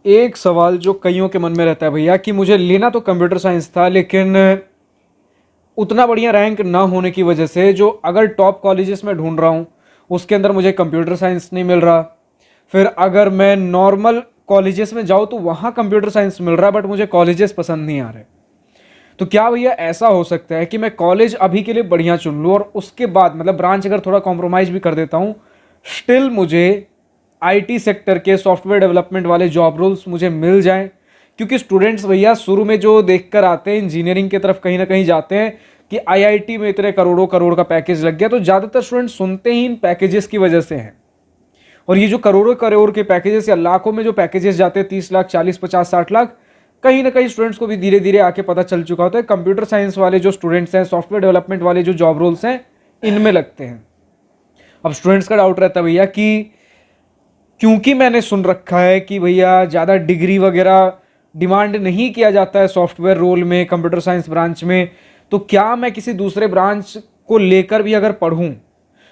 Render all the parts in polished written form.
एक सवाल जो कईयों के मन में रहता है भैया कि मुझे लेना तो कंप्यूटर साइंस था, लेकिन उतना बढ़िया रैंक ना होने की वजह से जो अगर टॉप कॉलेजेस में ढूंढ रहा हूँ उसके अंदर मुझे कंप्यूटर साइंस नहीं मिल रहा। फिर अगर मैं नॉर्मल कॉलेजेस में जाऊँ तो वहाँ कंप्यूटर साइंस मिल रहा है, बट मुझे कॉलेजेस पसंद नहीं आ रहे। तो क्या भैया ऐसा हो सकता है कि मैं कॉलेज अभी के लिए बढ़िया चुन लूँ और उसके बाद मतलब ब्रांच अगर थोड़ा कॉम्प्रोमाइज़ भी कर देता हूँ, स्टिल मुझे आईटी सेक्टर के सॉफ्टवेयर डेवलपमेंट वाले जॉब रोल्स मुझे मिल जाएं? क्योंकि स्टूडेंट्स भैया शुरू में जो देखकर आते हैं इंजीनियरिंग की तरफ कहीं ना कहीं जाते हैं कि आईआईटी में इतने करोड़ों करोड़ का पैकेज लग गया, तो ज़्यादातर स्टूडेंट सुनते ही इन पैकेजेस की वजह से हैं। और ये जो करोड़ों करोड़ के पैकेजेस या लाखों में जो पैकेजेस जाते हैं, 30 लाख 40 50 60 लाख, कहीं ना कहीं स्टूडेंट्स को भी धीरे धीरे आके पता चल चुका होता है कंप्यूटर साइंस वाले जो स्टूडेंट्स हैं, सॉफ्टवेयर डेवलपमेंट वाले जो जॉब रोल्स हैं, इनमें लगते हैं। अब स्टूडेंट्स का डाउट रहता है भैया कि क्योंकि मैंने सुन रखा है कि भैया ज़्यादा डिग्री वगैरह डिमांड नहीं किया जाता है सॉफ्टवेयर रोल में, कंप्यूटर साइंस ब्रांच में, तो क्या मैं किसी दूसरे ब्रांच को लेकर भी अगर पढ़ूं,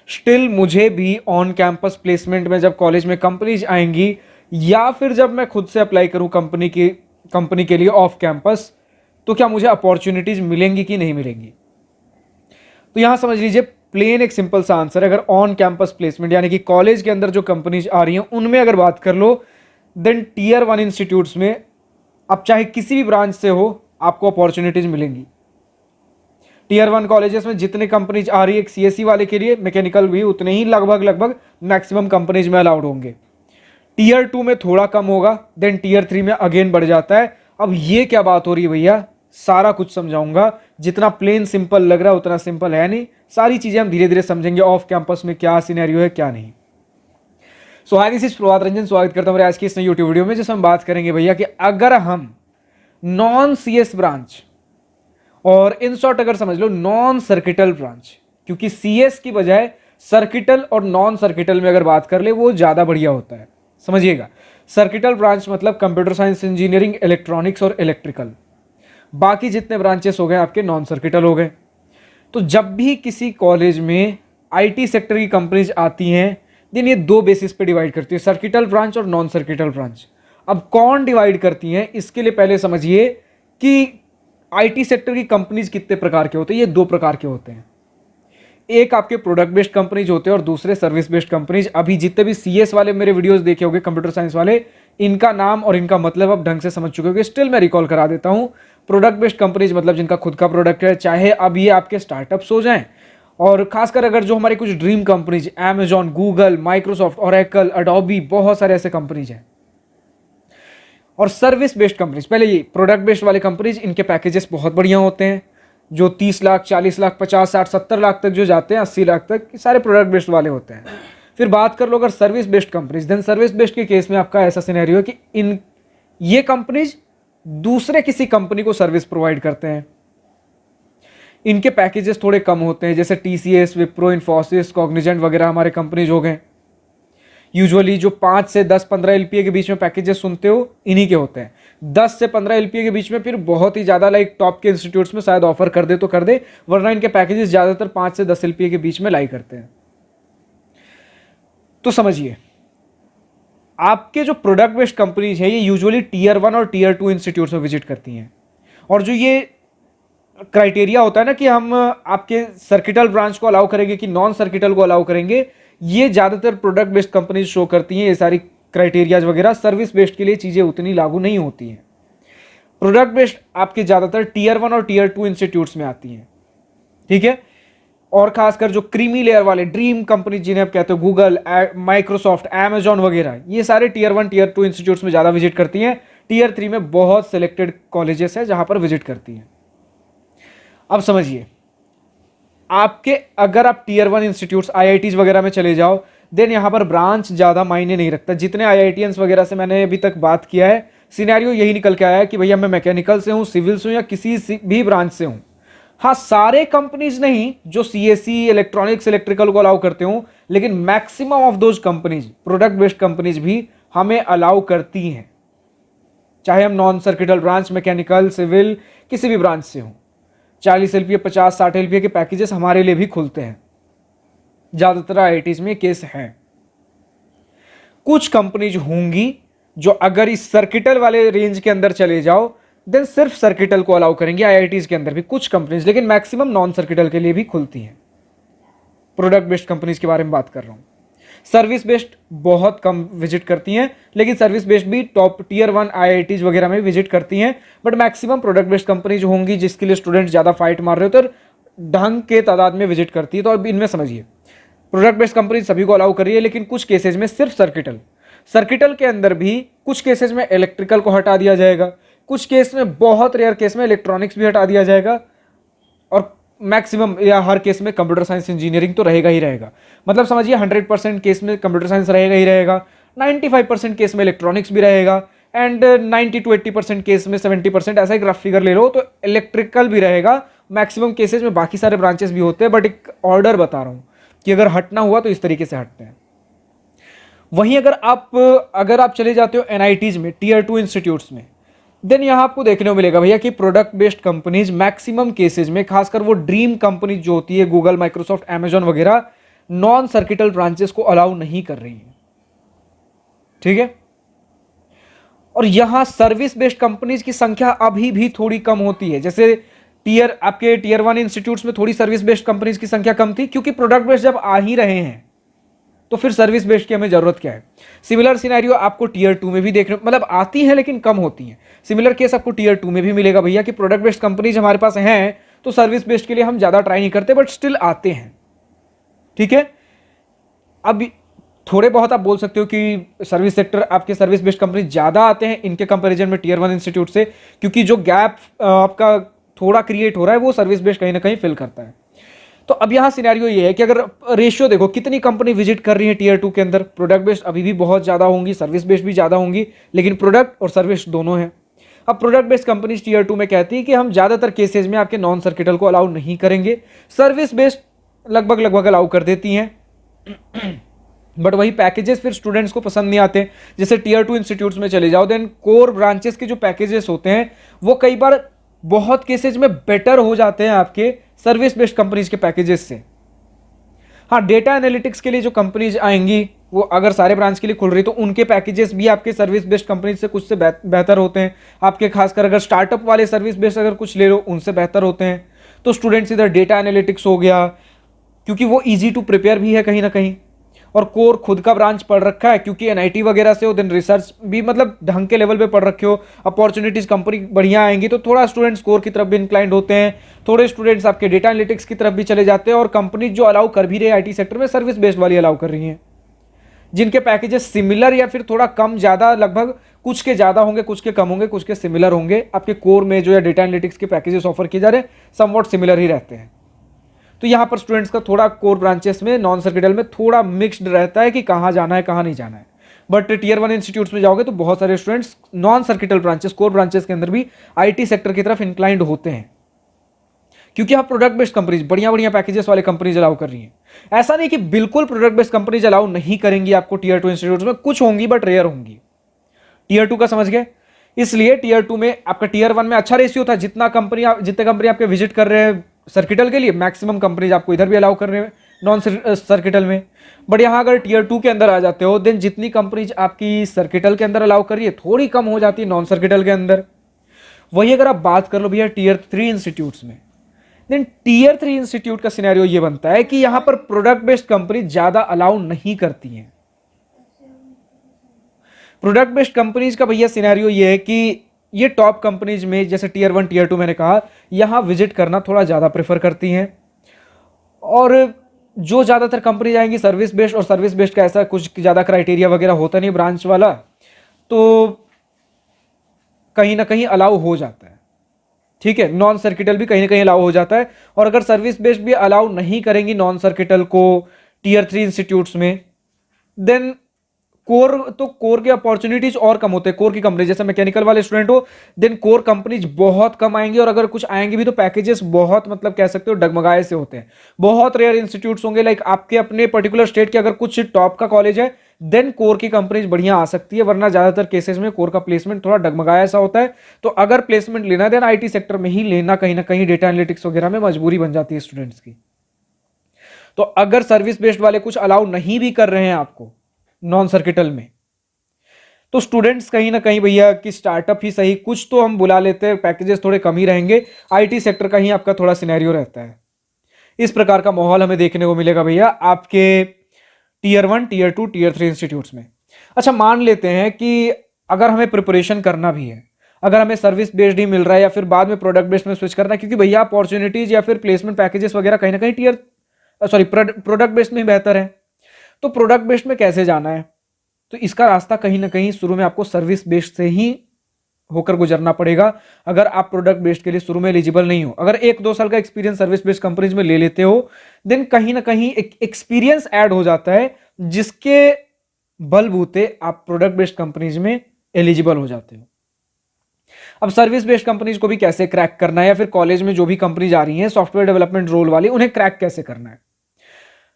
स्टिल मुझे भी ऑन कैंपस प्लेसमेंट में जब कॉलेज में कंपनीज आएंगी या फिर जब मैं खुद से अप्लाई करूं कंपनी के लिए ऑफ कैंपस, तो क्या मुझे अपॉर्चुनिटीज मिलेंगी कि नहीं मिलेंगी? तो यहां समझ लीजिए प्लेन एक सिंपल सा आंसर है। अगर ऑन कैंपस प्लेसमेंट यानी कि कॉलेज के अंदर जो कंपनीज आ रही हैं उनमें अगर बात कर लो, देन टीयर 1 इंस्टीट्यूट्स में अब चाहे किसी भी ब्रांच से हो आपको अपॉर्चुनिटीज मिलेंगी। टीयर 1 कॉलेजेस में जितने कंपनीज आ रही है, एक सीएससी वाले के लिए मैकेनिकल भी उतने ही लगभग मैक्सिमम कंपनीज में अलाउड होंगे। टीयर 2 में थोड़ा कम होगा, देन टीयर 3 में अगेन बढ़ जाता है। अब ये क्या बात हो रही है भैया, सारा कुछ समझाऊंगा। जितना प्लेन सिंपल लग रहा है उतना सिंपल है नहीं, सारी चीजें हम धीरे धीरे समझेंगे ऑफ कैंपस में क्या सिनेरियो है क्या नहीं। सो हाय, दिस इज प्रभात रंजन, स्वागत करता हूं मेरे आज की इस नई यूट्यूब वीडियो में, जिसमें हम बात करेंगे भैया कि अगर हम नॉन सीएस ब्रांच और इन शॉर्ट अगर समझ लो नॉन सर्किटल ब्रांच, क्योंकि सीएस की बजाय सर्किटल और नॉन सर्किटल में अगर बात कर ले वो ज्यादा बढ़िया होता है। समझिएगा, सर्किटल ब्रांच मतलब कंप्यूटर साइंस, इंजीनियरिंग, इलेक्ट्रॉनिक्स और इलेक्ट्रिकल, बाकी जितने ब्रांचेस हो गए आपके नॉन सर्किटल हो गए। तो जब भी किसी कॉलेज में आईटी सेक्टर की कंपनीज आती हैं, देन ये दो बेसिस पे डिवाइड करती है, सर्किटल ब्रांच और नॉन सर्किटल ब्रांच। अब कौन डिवाइड करती हैं इसके लिए पहले समझिए कि आईटी सेक्टर की कंपनीज कितने प्रकार के होते हैं। ये दो प्रकार के होते हैं, एक आपके प्रोडक्ट बेस्ड कंपनीज होते हैं और दूसरे सर्विस बेस्ड कंपनीज। अभी जितने भी सीएस वाले मेरे वीडियोस देखे होंगे कंप्यूटर साइंस वाले, इनका नाम और इनका मतलब अब ढंग से समझ चुके होंगे, स्टिल मैं रिकॉल करा देता हूं। प्रोडक्ट बेस्ड कंपनीज मतलब जिनका खुद का प्रोडक्ट है, चाहे अब ये आपके स्टार्टअप्स हो जाएं और खासकर अगर जो हमारे कुछ dream companies, Amazon, Google, Microsoft, Oracle, Adobe, बहुत सारे ऐसे कंपनीज हैं। और सर्विस बेस्ड कंपनीज, पहले ये प्रोडक्ट बेस्ड वाले कंपनीज, इनके पैकेजेस बहुत बढ़िया होते हैं, जो 30 लाख 40 लाख 50 60 70 लाख तक जो जाते हैं, 80 लाख तक, सारे प्रोडक्ट बेस्ड वाले होते हैं। फिर बात कर लो अगर service based companies, then service based के केस में आपका ऐसा सिनेरियो है कि ये कंपनीज दूसरे किसी कंपनी को सर्विस प्रोवाइड करते हैं। इनके पैकेजेस थोड़े कम होते हैं, जैसे टीसीएस, विप्रो, इन्फोसिस, कॉग्निजेंट वगैरह हमारे कंपनीज हो गए। यूजुअली जो 5 से 10 15 एलपीए के बीच में पैकेजेस सुनते हो इन्हीं के होते हैं। 10 से 15 एलपीए के बीच में फिर बहुत ही ज़्यादा लाइक टॉप के इंस्टीट्यूट्स में शायद ऑफर कर दे तो कर दे, वरना इनके पैकेजेस ज़्यादातर 5 से 10 एलपीए के बीच में लाई करते हैं। तो समझिए, आपके जो प्रोडक्ट बेस्ड कंपनीज है ये यूजुअली टीयर 1 और टीयर 2 इंस्टीट्यूट्स में विजिट करती हैं। और जो ये क्राइटेरिया होता है ना कि हम आपके सर्किटल ब्रांच को अलाउ करेंगे कि नॉन सर्किटल को अलाउ करेंगे, ये ज़्यादातर प्रोडक्ट बेस्ड कंपनीज शो करती हैं। ये सारी क्राइटेरियाज वगैरह सर्विस बेस्ड के लिए चीज़ें उतनी लागू नहीं होती हैं। प्रोडक्ट बेस्ड आपके ज़्यादातर टीयर 1 और टीयर 2 इंस्टीट्यूट्स में आती हैं, ठीक है। और खासकर जो क्रीमी लेयर वाले ड्रीम कंपनी जिन्हें आप कहते हो, गूगल, माइक्रोसॉफ्ट, अमेजॉन वगैरह, ये सारे टीयर 1 टीयर 2 इंस्टीट्यूट्स में ज़्यादा विजिट करती हैं। टीयर 3 में बहुत सिलेक्टेड कॉलेजेस है जहां पर विजिट करती हैं। अब समझिए, आपके अगर आप टीयर 1 इंस्टीट्यूट्स आईआईटीज वगैरह में चले जाओ, देन यहां पर ब्रांच ज़्यादा मायने नहीं रखता। जितने आईआईटीएंस वगैरह से मैंने अभी तक बात किया है, सिनेरियो यही निकल के आया है कि भैया मैं मैकेनिकल से हूँ, सिविल से हूँ या किसी भी ब्रांच से हूँ। हाँ, सारे कंपनीज नहीं जो सीएससी, इलेक्ट्रॉनिक्स, इलेक्ट्रिकल को अलाउ करते हूँ, लेकिन maximum of those companies, product based companies भी हमें अलाउ करती हैं, चाहे हम non circuital branch, mechanical, civil, किसी भी ब्रांच से हों। 40 एलपीए 50 60 एलपीए के पैकेजेस हमारे लिए भी खुलते हैं। ज़्यादातर आईआईटीज में केस है। कुछ कंपनीज होंगी जो अगर इस सर्किटल वाले रेंज के अंदर चले जाओ देन सिर्फ सर्किटल को अलाउ करेंगे आईआईटीज के अंदर भी, कुछ कंपनीज, लेकिन मैक्सिमम नॉन सर्किटल के लिए भी खुलती हैं। प्रोडक्ट बेस्ड कंपनीज के बारे में बात कर रहा हूं। सर्विस बेस्ड बहुत कम विजिट करती हैं, लेकिन सर्विस बेस्ड भी टॉप टीयर 1 आईआईटीज वगैरह में विजिट करती हैं, but maximum product based company जो होंगी जिसके लिए स्टूडेंट ज्यादा फाइट मार रहे हो तो ढंग के तादाद में विजिट करती है। तो अब इनमें समझिए, प्रोडक्ट बेस्ड कंपनी सभी को अलाउ कर रही है, लेकिन कुछ केसेज में सिर्फ सर्किटल के अंदर भी कुछ केसेज में इलेक्ट्रिकल को हटा दिया जाएगा, कुछ केस में, बहुत रेयर केस में इलेक्ट्रॉनिक्स भी हटा दिया जाएगा, और मैक्सिमम या हर केस में कंप्यूटर साइंस इंजीनियरिंग तो रहेगा ही रहेगा। मतलब समझिए 100% केस में कंप्यूटर साइंस रहेगा ही रहेगा, 95% केस में इलेक्ट्रॉनिक्स भी रहेगा, एंड 90 to 80% केस में 70% ऐसा ही ग्राफ फिगर ले लो तो इलेक्ट्रिकल भी रहेगा। मैक्सिमम केसेज में बाकी सारे ब्रांचेस भी होते हैं, बट एक ऑर्डर बता रहा हूं कि अगर हटना हुआ तो इस तरीके से हटते हैं। वहीं अगर आप चले जाते हो एनआईटीज में, टीयर 2 इंस्टीट्यूट्स में, देन यहां आपको देखने को मिलेगा भैया कि product based companies maximum cases में, खासकर वो ड्रीम कंपनी जो होती है गूगल, माइक्रोसॉफ्ट, अमेजॉन वगैरह, नॉन सर्किटल ब्रांचेस को अलाउ नहीं कर रही है। ठीक है, और यहां सर्विस बेस्ड कंपनीज की संख्या अभी भी थोड़ी कम होती है। जैसे आपके टीयर 1 इंस्टीट्यूट्स में थोड़ी सर्विस बेस्ड कंपनीज की संख्या कम थी, क्योंकि प्रोडक्ट बेस्ड जब आ ही रहे हैं तो फिर सर्विस बेस्ड की हमें जरूरत क्या है। सिमिलर सिनेरियो आपको टीयर 2 में भी देखने, मतलब आती हैं लेकिन कम होती हैं। सिमिलर केस आपको टीयर 2 में भी मिलेगा भैया कि प्रोडक्ट बेस्ड कंपनीज हमारे पास हैं तो सर्विस बेस्ड के लिए हम ज्यादा ट्राई नहीं करते, बट स्टिल आते हैं। ठीक है, अब थोड़े बहुत आप बोल सकते हो कि सर्विस सेक्टर आपके सर्विस बेस्ड कंपनी ज्यादा आते हैं इनके कंपैरिजन में टीयर 1 इंस्टीट्यूट से, क्योंकि जो गैप आपका थोड़ा क्रिएट हो रहा है वो सर्विस बेस्ड कहीं ना कहीं फिल करता है। तो अब यहां सिनेरियो ये है कि अगर रेशियो देखो कितनी कंपनी विजिट कर रही है टीयर 2 के अंदर, प्रोडक्ट बेस्ड अभी भी बहुत ज्यादा होंगी, सर्विस बेस्ड भी ज्यादा होंगी, लेकिन प्रोडक्ट और सर्विस दोनों है। अब प्रोडक्ट बेस्ड कंपनी टीयर 2 में कहती है कि हम ज्यादातर केसेज में आपके नॉन सर्किटल को अलाउ नहीं करेंगे, सर्विस बेस्ड लगभग अलाउ कर देती हैं। बट वही पैकेजेस फिर स्टूडेंट्स को पसंद नहीं आते। जैसे टीयर 2 इंस्टीट्यूट्स में चले जाओ, देन कोर ब्रांचेस के जो पैकेजेस होते हैं वो कई बार बहुत केसेज में बेटर हो जाते हैं आपके सर्विस बेस्ड कंपनीज के पैकेजेस से। हाँ, डेटा एनालिटिक्स के लिए जो कंपनीज आएंगी वो अगर सारे ब्रांच के लिए खुल रही तो उनके पैकेजेस भी आपके सर्विस बेस्ड कंपनीज से कुछ से बेहतर होते हैं। आपके खासकर अगर स्टार्टअप वाले सर्विस बेस्ड अगर कुछ ले लो उनसे बेहतर होते हैं। तो स्टूडेंट्स इधर डेटा एनालिटिक्स हो गया, क्योंकि वो ईजी टू प्रिपेयर भी है कहीं ना कहीं, और कोर खुद का ब्रांच पढ़ रखा है क्योंकि एनआईटी वगैरह से हो, देन रिसर्च भी मतलब ढंग के लेवल पे पढ़ रखे हो, अपॉर्चुनिटीज कंपनी बढ़िया आएंगी तो थोड़ा स्टूडेंट्स कोर की तरफ भी इंक्लाइंड होते हैं, थोड़े स्टूडेंट्स आपके डेटा एनालिटिक्स की तरफ भी चले जाते हैं। और कंपनी जो अलाउ कर भी रही है आईटी सेक्टर में, सर्विस बेस्ड वाली अलाउ कर रही हैं, जिनके पैकेजेस सिमिलर या फिर थोड़ा कम ज्यादा, लगभग कुछ के ज्यादा होंगे, कुछ के कम होंगे, कुछ के सिमिलर होंगे। आपके कोर में जो या डेटा एनालिटिक्स के पैकेजेस ऑफर किए जा रहे हैं समवॉट सिमिलर ही रहते हैं। तो यहां पर स्टूडेंट्स का थोड़ा कोर ब्रांचेस में, नॉन सर्किटल में थोड़ा मिक्स्ड रहता है कि कहां जाना है कहां नहीं जाना है। बट टीयर 1 इंस्टीट्यूट्स में जाओगे तो बहुत सारे students non circuital branches, core branches के अंदर भी आईटी सेक्टर की तरफ इंक्लाइंड होते हैं, क्योंकि आप प्रोडक्ट बेस्ड कंपनीज, बढ़िया बढ़िया पैकेजेस वाले कंपनीज अलाउ कर रही हैं। ऐसा नहीं कि बिल्कुल प्रोडक्ट बेस्ड कंपनीज अलाउ नहीं करेंगी आपको टीयर 2 इंस्टीट्यूट्स में, कुछ होंगी बट रेयर होंगी। टीयर 2 का समझ गए, इसलिए टीयर 2 में आपका टीयर 1 में अच्छा रेशियो था, जितने कंपनी आपके विजिट कर रहे हैं सर्किटल के लिए, मैक्सिमम कंपनीज आपको इधर भी अलाउ कर रहे हैं नॉन सर्किटल में। बट यहां अगर टीयर 2 के अंदर आ जाते हो, देन जितनी कंपनीज आपकी सर्किटल के अंदर अलाउ कर रही है थोड़ी कम हो जाती है नॉन सर्किटल के अंदर। वही अगर आप बात कर लो भैया टीयर 3 इंस्टीट्यूट्स में, देन टीयर 3 इंस्टीट्यूट का सिनेरियो ये बनता है कि यहां पर प्रोडक्ट बेस्ड कंपनी ज्यादा अलाउ नहीं करती हैं। प्रोडक्ट बेस्ड कंपनीज का भैया सिनेरियो ये है कि ये टॉप कंपनीज में, जैसे टीयर 1 टीयर 2 मैंने कहा, यहां विजिट करना थोड़ा ज्यादा प्रेफर करती हैं। और जो ज्यादातर कंपनीज आएंगी सर्विस बेस्ड, और सर्विस बेस्ड का ऐसा कुछ ज्यादा क्राइटेरिया वगैरह होता नहीं ब्रांच वाला, तो कहीं ना कहीं अलाउ हो जाता है। ठीक है, नॉन सर्किटल भी कहीं ना कहीं अलाउ हो जाता है। और अगर सर्विस बेस्ड भी अलाउ नहीं करेंगी नॉन सर्किटल को टीयर 3 इंस्टीट्यूट्स में, देन कोर के अपॉर्चुनिटीज और कम होते हैं। कोर की कंपनी, जैसे मैकेनिकल वाले स्टूडेंट हो, देन कोर कंपनीज बहुत कम आएंगी, और अगर कुछ आएंगे भी तो पैकेजेस बहुत, मतलब कह सकते हो डगमगाए से होते हैं। बहुत रेयर इंस्टीट्यूट्स होंगे, लाइक आपके अपने पर्टिकुलर स्टेट के अगर कुछ टॉप का कॉलेज है, देन कोर की कंपनीज बढ़िया आ सकती है, वरना ज्यादातर केसेस में कोर का प्लेसमेंट थोड़ा डगमगाया ऐसा होता है। तो अगर प्लेसमेंट लेना है देन आईटी सेक्टर में ही लेना, कहीं ना कहीं डेटा एनालिटिक्स वगैरह में मजबूरी बन जाती है स्टूडेंट्स की। तो अगर सर्विस बेस्ड वाले कुछ अलाउ नहीं भी कर रहे हैं आपको नॉन सर्किटल में, तो स्टूडेंट्स कहीं ना कहीं भैया कि स्टार्टअप ही सही, कुछ तो हम बुला लेते हैं, पैकेजेस थोड़े कम ही रहेंगे, आईटी सेक्टर का ही आपका थोड़ा सिनेरियो रहता है। इस प्रकार का माहौल हमें देखने को मिलेगा भैया आपके टीयर 1, टीयर 2, टीयर 3 इंस्टीट्यूट्स में। अच्छा, मान लेते हैं कि अगर हमें प्रिपरेशन करना भी है, अगर हमें सर्विस बेस्ड ही मिल रहा है या फिर बाद में प्रोडक्ट बेस्ड में स्विच करना है, क्योंकि भैया अपॉर्चुनिटीज या फिर प्लेसमेंट पैकेजेस वगैरह कहीं ना कहीं प्रोडक्ट बेस्ड में ही बेहतर है। तो प्रोडक्ट बेस्ड में कैसे जाना है, तो इसका रास्ता कहीं ना कहीं शुरू में आपको सर्विस बेस्ड से ही होकर गुजरना पड़ेगा। अगर आप प्रोडक्ट बेस्ड के लिए शुरू में एलिजिबल नहीं हो, अगर 1-2 साल का एक्सपीरियंस सर्विस बेस्ड कंपनीज में ले लेते हो, देन कहीं ना कहीं एक एक्सपीरियंस ऐड हो जाता है, जिसके बलबूते आप प्रोडक्ट बेस्ड कंपनीज में एलिजिबल हो जाते हो। अब सर्विस बेस्ड कंपनीज को भी कैसे क्रैक करना है, या फिर कॉलेज में जो भी कंपनीज आ रही हैं सॉफ्टवेयर डेवलपमेंट रोल वाली, उन्हें क्रैक कैसे करना है,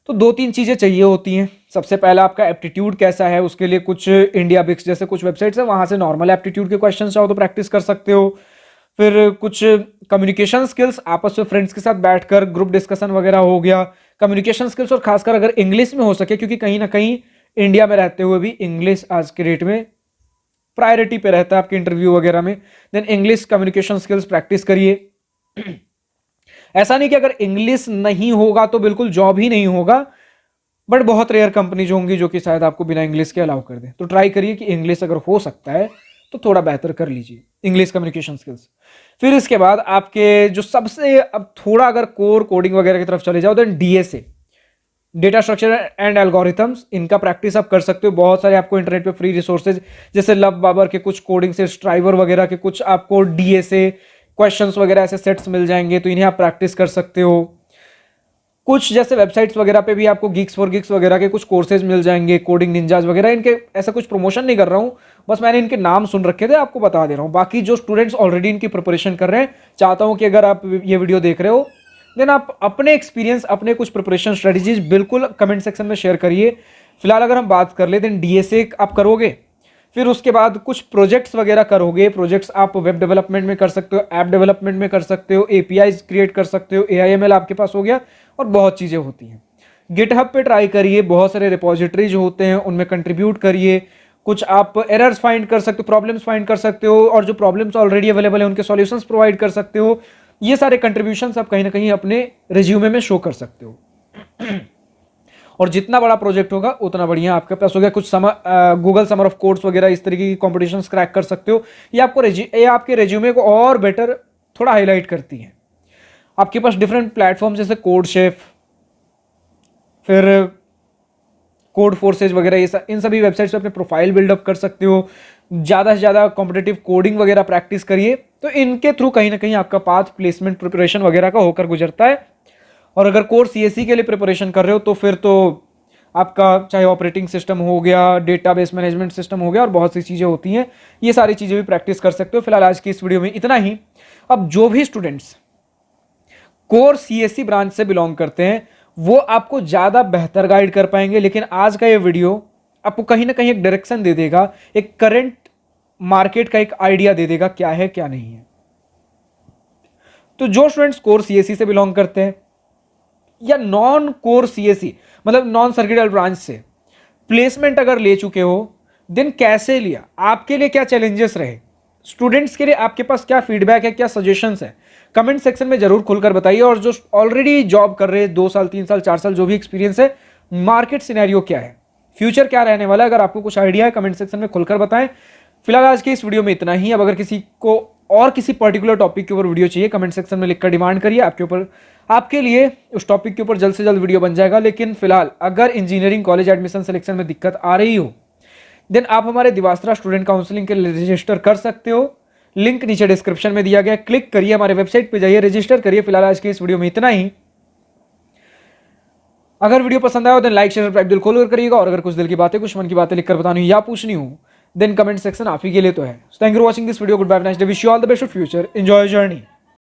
तो 2-3 चीजें चाहिए होती हैं। सबसे पहला आपका एप्टीट्यूड कैसा है, उसके लिए कुछ इंडिया बिक्स जैसे कुछ वेबसाइट्स है, वहां से नॉर्मल एप्टीट्यूड के क्वेश्चन चाहो तो प्रैक्टिस कर सकते हो। फिर कुछ कम्युनिकेशन स्किल्स, आपस में फ्रेंड्स के साथ बैठकर ग्रुप डिस्कशन वगैरह हो गया, कम्युनिकेशन स्किल्स, और खासकर अगर इंग्लिश में हो सके, क्योंकि कहीं ना कहीं इंडिया में रहते हुए भी इंग्लिश आज के डेट में प्रायोरिटी पे रहता है आपके इंटरव्यू वगैरह में। Then English communication skills practice करिए। ऐसा नहीं कि अगर इंग्लिश नहीं होगा तो बिल्कुल जॉब ही नहीं होगा, बट बहुत रेयर कंपनीज होंगी जो कि शायद आपको बिना इंग्लिश के अलाउ कर दे। तो ट्राई करिए कि इंग्लिश अगर हो सकता है तो थोड़ा बेहतर कर लीजिए इंग्लिश कम्युनिकेशन स्किल्स। फिर इसके बाद आपके जो सबसे, अब थोड़ा अगर कोर कोडिंग वगैरह की तरफ चले जाओ, then DSA, data structure and algorithms, इनका प्रैक्टिस आप कर सकते हो। बहुत सारे आपको इंटरनेट पे फ्री रिसोर्सेज, जैसे लव बाबर के कुछ कोडिंग से, स्ट्राइवर वगैरह के कुछ आपको डीएसए क्वेश्चंस वगैरह ऐसे सेट्स मिल जाएंगे, तो इन्हें आप प्रैक्टिस कर सकते हो। कुछ जैसे वेबसाइट्स वगैरह पे भी आपको गिग्स फॉर गिग्स वगैरह के कुछ कोर्सेज मिल जाएंगे, कोडिंग निंजाज वगैरह। इनके ऐसा कुछ प्रमोशन नहीं कर रहा हूं, बस मैंने इनके नाम सुन रखे थे, आपको बता दे रहा हूं। बाकी जो स्टूडेंट्स ऑलरेडी इनकी प्रिपरेशन कर रहे हैं, चाहता हूं कि अगर आप ये वीडियो देख रहे हो, देन आप अपने एक्सपीरियंस, अपने कुछ प्रिपरेशन स्ट्रेटजीज बिल्कुल कमेंट सेक्शन में शेयर करिए। फिलहाल अगर हम बात कर ले, देन डीएसए आप करोगे, फिर उसके बाद कुछ प्रोजेक्ट्स वगैरह करोगे। प्रोजेक्ट्स आप वेब डेवलपमेंट में कर सकते हो, ऐप डेवलपमेंट में कर सकते हो, एपीआईज क्रिएट कर सकते हो, एआईएमएल आपके पास हो गया, और बहुत चीज़ें होती हैं। गिटहब पे ट्राई करिए, बहुत सारे रिपोजिटरीज होते हैं, उनमें कंट्रीब्यूट करिए। कुछ आप एरर्स फाइंड कर सकते हो, प्रॉब्लम्स फाइंड कर सकते हो, और जो प्रॉब्लम्स ऑलरेडी अवेलेबल है उनके सॉल्यूशंस प्रोवाइड कर सकते हो। ये सारे कंट्रीब्यूशंस आप कहीं ना कहीं अपने रिज्यूमे में शो कर सकते हो। और जितना बड़ा प्रोजेक्ट होगा उतना बढ़िया आपके पास हो गया। कुछ गूगल समर ऑफ कोड्स वगैरह इस तरीके की कॉम्पिटिशन्स क्रैक कर सकते हो। ये आपके रेज्यूमे को और बेटर थोड़ा हाईलाइट करती हैं। आपके पास डिफरेंट प्लेटफॉर्म जैसे कोड शेफ, फिर कोड फोर्सेज वगैरह, ये इन सभी वेबसाइट्स पे अपने प्रोफाइल बिल्डअप कर सकते हो। ज़्यादा से ज़्यादा कॉम्पिटेटिव कोडिंग वगैरह प्रैक्टिस करिए, तो इनके थ्रू कहीं ना कहीं आपका पाथ प्लेसमेंट प्रिपरेशन वगैरह का होकर गुजरता है। और अगर कोर सीएससी के लिए प्रिपरेशन कर रहे हो, तो फिर तो आपका चाहे ऑपरेटिंग सिस्टम हो गया, डेटाबेस मैनेजमेंट सिस्टम हो गया, और बहुत सी चीज़ें होती हैं, ये सारी चीज़ें भी प्रैक्टिस कर सकते हो। फिलहाल आज की इस वीडियो में इतना ही। अब जो भी स्टूडेंट्स कोर सीएससी ब्रांच से बिलोंग करते हैं वो आपको ज़्यादा बेहतर गाइड कर पाएंगे, लेकिन आज का ये वीडियो आपको कहीं ना कहीं एक डायरेक्शन दे देगा, एक करंट मार्केट का एक आइडिया दे देगा क्या है क्या नहीं है। तो जो स्टूडेंट्स कोर सीएससी से बिलोंग करते हैं या नॉन कोर सीएससी मतलब नॉन सर्किटल ब्रांच से प्लेसमेंट अगर ले चुके हो, देन कैसे लिया, आपके लिए क्या चैलेंजेस रहे, स्टूडेंट्स के लिए आपके पास क्या फीडबैक है, क्या सजेशंस है, कमेंट सेक्शन में जरूर खुलकर बताइए। और जो ऑलरेडी जॉब कर रहे हैं 2 साल 3 साल 4 साल जो भी एक्सपीरियंस है, मार्केट सिनेरियो क्या है, फ्यूचर क्या रहने वाला है, अगर आपको कुछ आइडिया है कमेंट सेक्शन में खुलकर बताएं। फिलहाल आज के इस वीडियो में इतना ही। अब अगर किसी को और किसी पर्टिकुलर टॉपिक के ऊपर वीडियो चाहिए, कमेंट सेक्शन में लिखकर डिमांड करिए, आपके लिए उस टॉपिक के ऊपर जल्द से जल्द वीडियो बन जाएगा। लेकिन फिलहाल अगर इंजीनियरिंग कॉलेज एडमिशन सिलेक्शन में दिक्कत आ रही हो, देन आप हमारे दिवास्त्रा स्टूडेंट काउंसलिंग के लिए रजिस्टर कर सकते हो। लिंक नीचे डिस्क्रिप्शन में दिया गया, क्लिक करिए, हमारे वेबसाइट पे जाइए, रजिस्टर करिए। फिलहाल आज के इस वीडियो में इतना ही। अगर वीडियो पसंद आया हो, देन लाइक शेयर सब्सक्राइब दिल खोलकर करिएगा। और अगर कुछ दिल की बातें, कुछ मन की बातें लिखकर बतानी हो या पूछनी हो, देन कमेंट सेक्शन आप ही के लिए तो है। Thank you for watching this video. Good bye, nice day, wish you all the best of future, enjoy journey.